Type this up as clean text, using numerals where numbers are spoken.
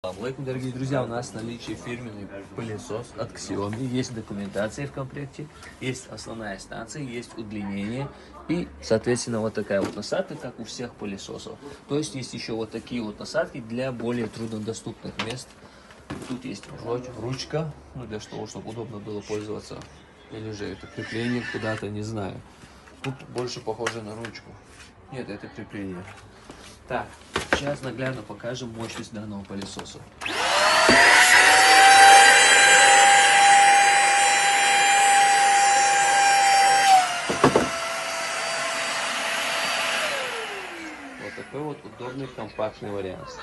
Ассаламу алейкум, дорогие друзья, у нас в наличии фирменный пылесос от Xiaomi, есть документация в комплекте, есть основная станция, есть удлинение и, соответственно, вот такая вот насадка, как у всех пылесосов. То есть есть еще вот такие вот насадки для более труднодоступных мест. Тут есть ручка, ну, для того, чтобы удобно было пользоваться, или же это крепление куда-то, не знаю. Тут больше похоже на ручку. Нет, это крепление. Так, сейчас наглядно покажем мощность данного пылесоса. Вот такой вот удобный компактный вариант.